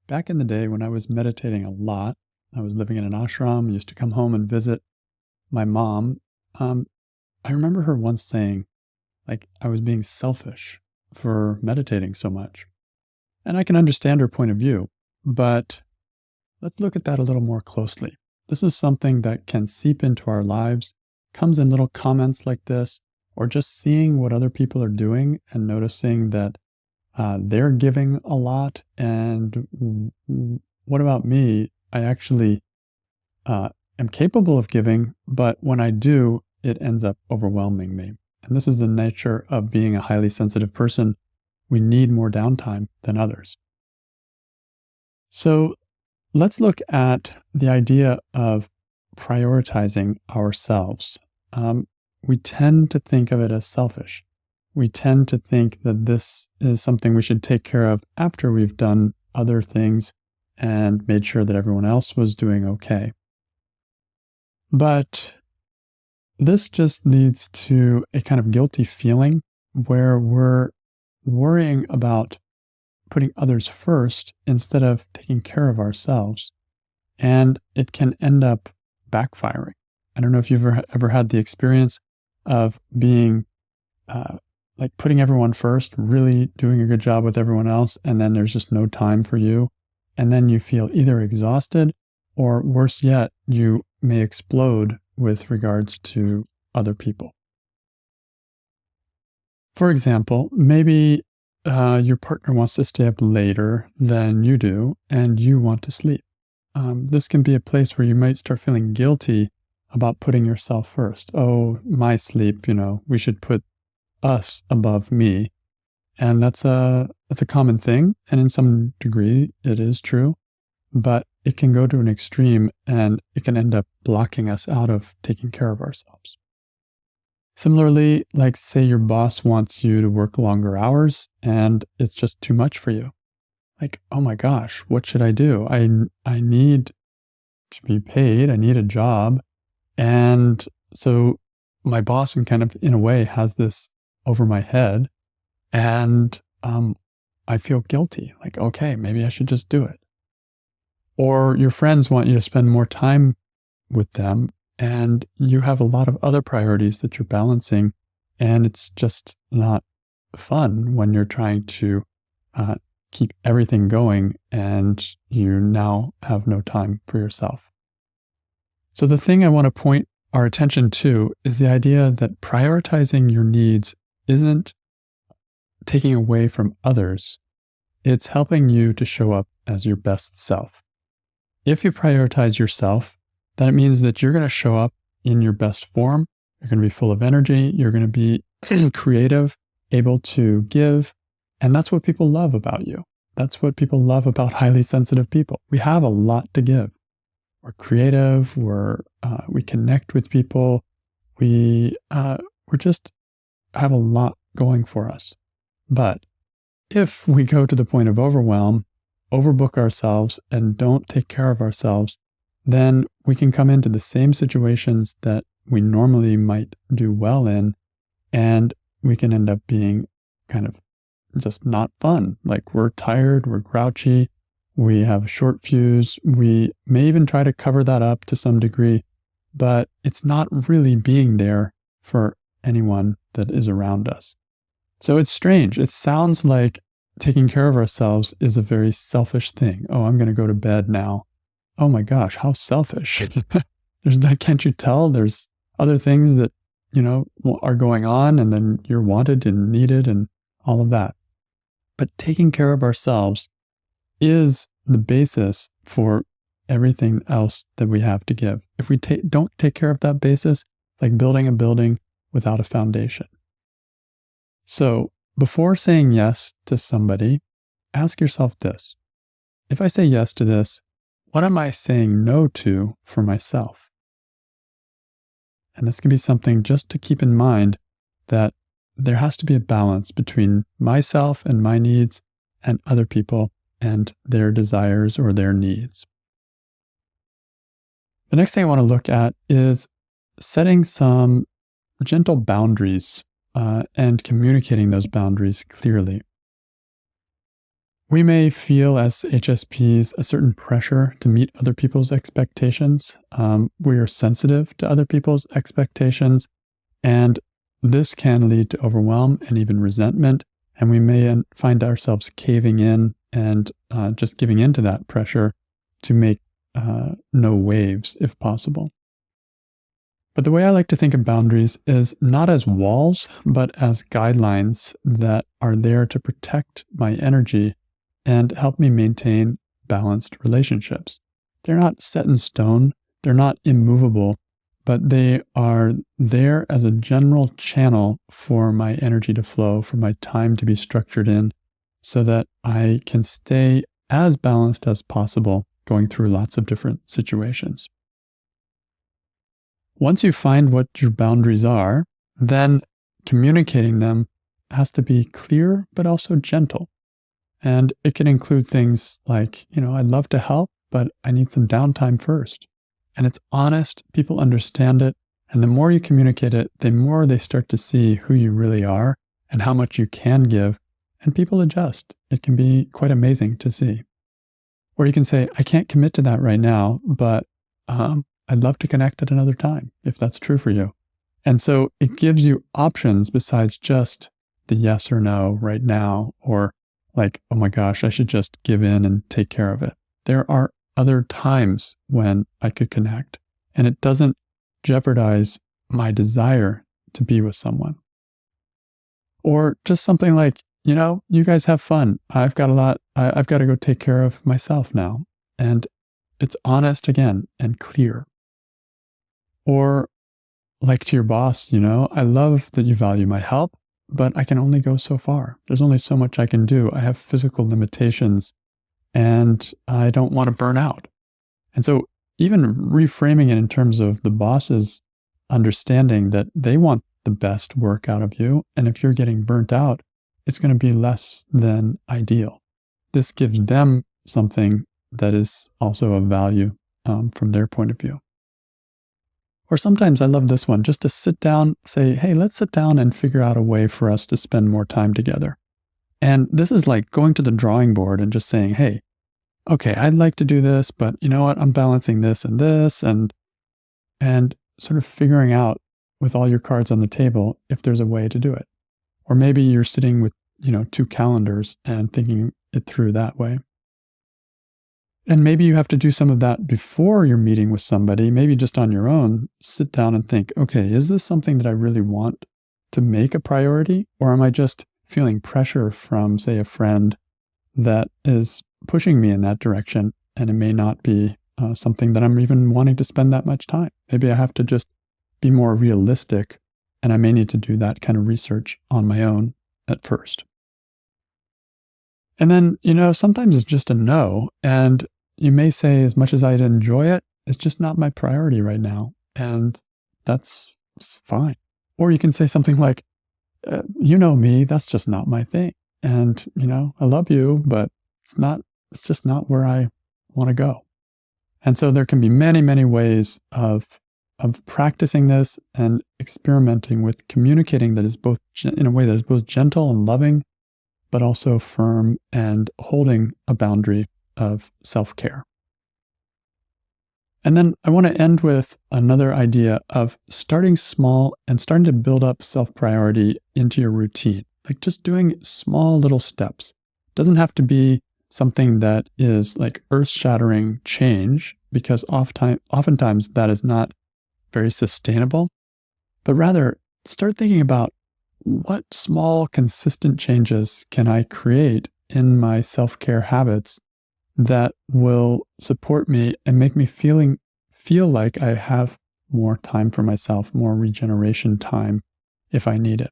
Back in the day when I was meditating a lot, I was living in an ashram, used to come home and visit my mom. Um, I remember her once saying, I was being selfish for meditating so much. And I can understand her point of view, but let's look at that a little more closely. This is something that can seep into our lives, comes in little comments like this, or just seeing what other people are doing and noticing that they're giving a lot. And what about me? I actually am capable of giving, but when I do, it ends up overwhelming me. And this is the nature of being a highly sensitive person. We need more downtime than others. So let's look at the idea of prioritizing ourselves. We tend to think of it as selfish. We tend to think that this is something we should take care of after we've done other things and made sure that everyone else was doing okay. But this just leads to a kind of guilty feeling where we're worrying about putting others first instead of taking care of ourselves. And it can end up backfiring. I don't know if you've ever had the experience of being putting everyone first, really doing a good job with everyone else, and then there's just no time for you. And then you feel either exhausted or worse yet, you may explode with regards to other people. For example, maybe your partner wants to stay up later than you do, and you want to sleep. This can be a place where you might start feeling guilty about putting yourself first. Oh, my sleep, we should put us above me. And that's a common thing. And in some degree, it is true. But it can go to an extreme and it can end up blocking us out of taking care of ourselves. Similarly, say your boss wants you to work longer hours and it's just too much for you. Oh my gosh, what should I do? I need to be paid. I need a job. And so my boss in a way has this over my head and I feel guilty. Okay, maybe I should just do it. Or your friends want you to spend more time with them and you have a lot of other priorities that you're balancing and it's just not fun when you're trying to keep everything going and you now have no time for yourself. So the thing I want to point our attention to is the idea that prioritizing your needs isn't taking away from others. It's helping you to show up as your best self. If you prioritize yourself, then it means that you're going to show up in your best form. You're going to be full of energy. You're going to be creative, able to give. And that's what people love about you. That's what people love about highly sensitive people. We have a lot to give. We're creative. We connect with people. We're just have a lot going for us. But if we go to the point of overwhelm, overbook ourselves, and don't take care of ourselves, then we can come into the same situations that we normally might do well in, and we can end up being kind of just not fun. We're tired, we're grouchy, we have a short fuse, we may even try to cover that up to some degree, but it's not really being there for anyone that is around us. So it's strange. It sounds like taking care of ourselves is a very selfish thing. Oh, I'm going to go to bed now. Oh my gosh, how selfish. Can't you tell? There's other things that, are going on and then you're wanted and needed and all of that. But taking care of ourselves is the basis for everything else that we have to give. If we don't take care of that basis, it's like building a building without a foundation. So before saying yes to somebody, ask yourself this. If I say yes to this, what am I saying no to for myself? And this can be something just to keep in mind, that there has to be a balance between myself and my needs and other people and their desires or their needs. The next thing I want to look at is setting some gentle boundaries and communicating those boundaries clearly. We may feel as HSPs a certain pressure to meet other people's expectations. We are sensitive to other people's expectations, and this can lead to overwhelm and even resentment. And we may find ourselves caving in and just giving into that pressure to make no waves if possible. But the way I like to think of boundaries is not as walls, but as guidelines that are there to protect my energy and help me maintain balanced relationships. They're not set in stone, they're not immovable, but they are there as a general channel for my energy to flow, for my time to be structured in, so that I can stay as balanced as possible going through lots of different situations. Once you find what your boundaries are, then communicating them has to be clear but also gentle. And it can include things like, I'd love to help, but I need some downtime first. And it's honest, people understand it, and the more you communicate it, the more they start to see who you really are and how much you can give, and people adjust. It can be quite amazing to see. Or you can say, I can't commit to that right now, but I'd love to connect at another time, if that's true for you. And so it gives you options besides just the yes or no right now, or like, oh my gosh, I should just give in and take care of it. There are other times when I could connect, and it doesn't jeopardize my desire to be with someone. Or just something like, you guys have fun. I've got to go take care of myself now. And it's honest again and clear. Or like to your boss, I love that you value my help, but I can only go so far. There's only so much I can do. I have physical limitations and I don't want to burn out. And so even reframing it in terms of the boss's understanding that they want the best work out of you. And if you're getting burnt out, it's going to be less than ideal. This gives them something that is also of value from their point of view. Or sometimes I love this one, just to sit down, say, hey, let's sit down and figure out a way for us to spend more time together. And this is like going to the drawing board and just saying, hey, okay, I'd like to do this, but you know what? I'm balancing this and sort of figuring out with all your cards on the table if there's a way to do it. Or maybe you're sitting with, two calendars and thinking it through that way. And maybe you have to do some of that before you're meeting with somebody, maybe just on your own, sit down and think, okay, is this something that I really want to make a priority? Or am I just feeling pressure from, say, a friend that is pushing me in that direction? And it may not be something that I'm even wanting to spend that much time. Maybe I have to just be more realistic, and I may need to do that kind of research on my own at first. And then, sometimes it's just a no. And you may say, as much as I'd enjoy it, it's just not my priority right now. And that's fine. Or you can say something like, you know me, that's just not my thing. And, I love you, but it's just not where I want to go. And so there can be many, many ways of practicing this and experimenting with communicating that is both in a way that is both gentle and loving, but also firm and holding a boundary of self-care. And then I want to end with another idea of starting small and starting to build up self-priority into your routine, like just doing small little steps. It doesn't have to be something that is like earth-shattering change, because oftentimes that is not very sustainable, but rather start thinking about what small, consistent changes can I create in my self-care habits that will support me and make me feel like I have more time for myself, more regeneration time if I need it,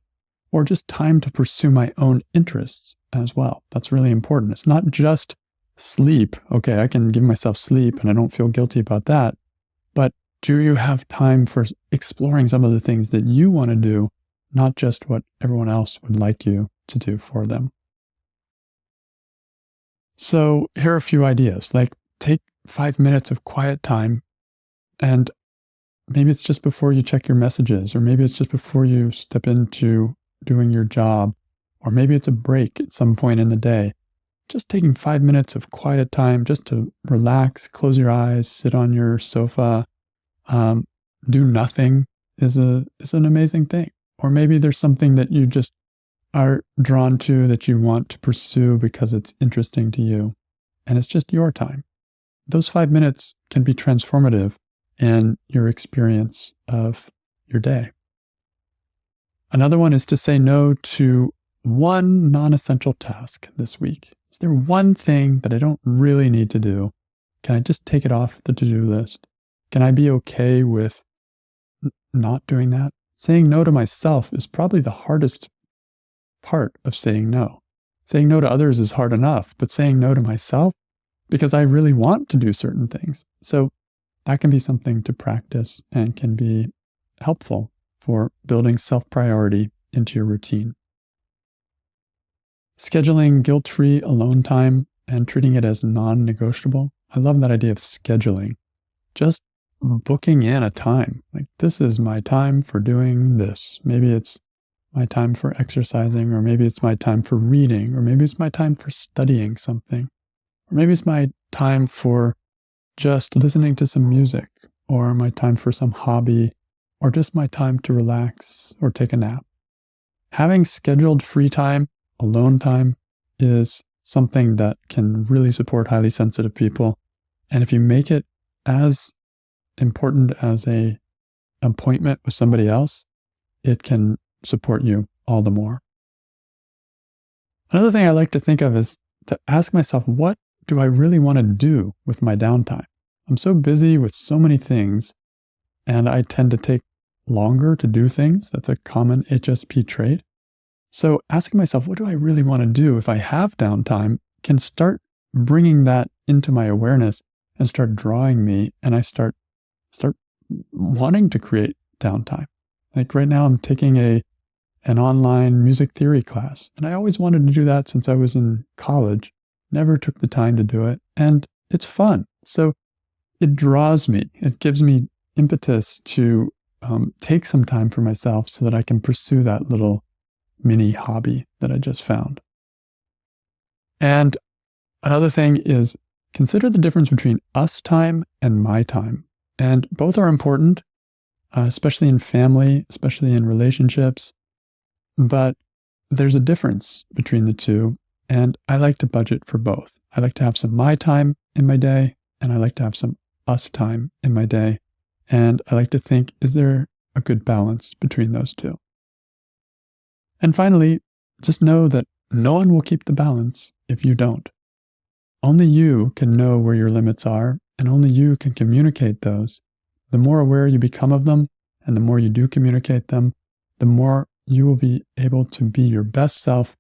or just time to pursue my own interests as well. That's really important. It's not just sleep. Okay, I can give myself sleep and I don't feel guilty about that, but do you have time for exploring some of the things that you want to do, not just what everyone else would like you to do for them? So here are a few ideas, like take 5 minutes of quiet time, and maybe it's just before you check your messages, or maybe it's just before you step into doing your job, or maybe it's a break at some point in the day. just taking 5 minutes of quiet time just to relax, close your eyes, sit on your sofa, um, do nothing is an amazing thing. Or maybe there's something that you just are drawn to that you want to pursue because it's interesting to you, and it's just your time. Those 5 minutes can be transformative in your experience of your day. Another one is to say no to one non-essential task this week. Is there one thing that I don't really need to do? Can I just take it off the to-do list? Can I be okay with not doing that? Saying no to myself is probably the hardest part of saying no. Saying no to others is hard enough, but saying no to myself, because I really want to do certain things. So that can be something to practice and can be helpful for building self-priority into your routine. Scheduling guilt-free alone time and treating it as non-negotiable. I love that idea of scheduling. Just booking in a time. Like, this is my time for doing this. Maybe it's my time for exercising, or maybe it's my time for reading, or maybe it's my time for studying something, or maybe it's my time for just listening to some music, or my time for some hobby, or just my time to relax or take a nap. Having scheduled free time, alone time, is something that can really support highly sensitive people. And if you make it as important as an appointment with somebody else, it can support you all the more. Another thing I like to think of is to ask myself, what do I really want to do with my downtime? I'm so busy with so many things, and I tend to take longer to do things. That's a common HSP trait. So asking myself, what do I really want to do if I have downtime, can start bringing that into my awareness and start drawing me, and I start wanting to create downtime. Like right now I'm taking an online music theory class, and I always wanted to do that since I was in college. Never took the time to do it, and it's fun. So it draws me. It gives me impetus to take some time for myself so that I can pursue that little mini hobby that I just found. And another thing is, consider the difference between us time and my time. And both are important, especially in family, especially in relationships. But there's a difference between the two, and I like to budget for both. I like to have some my time in my day, and I like to have some us time in my day. And I like to think, is there a good balance between those two? And finally, just know that no one will keep the balance if you don't. Only you can know where your limits are, and only you can communicate those. The more aware you become of them, and the more you do communicate them, the more you will be able to be your best self,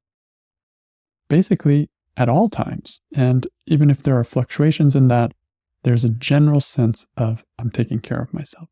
basically at all times. And even if there are fluctuations in that, there's a general sense of, I'm taking care of myself.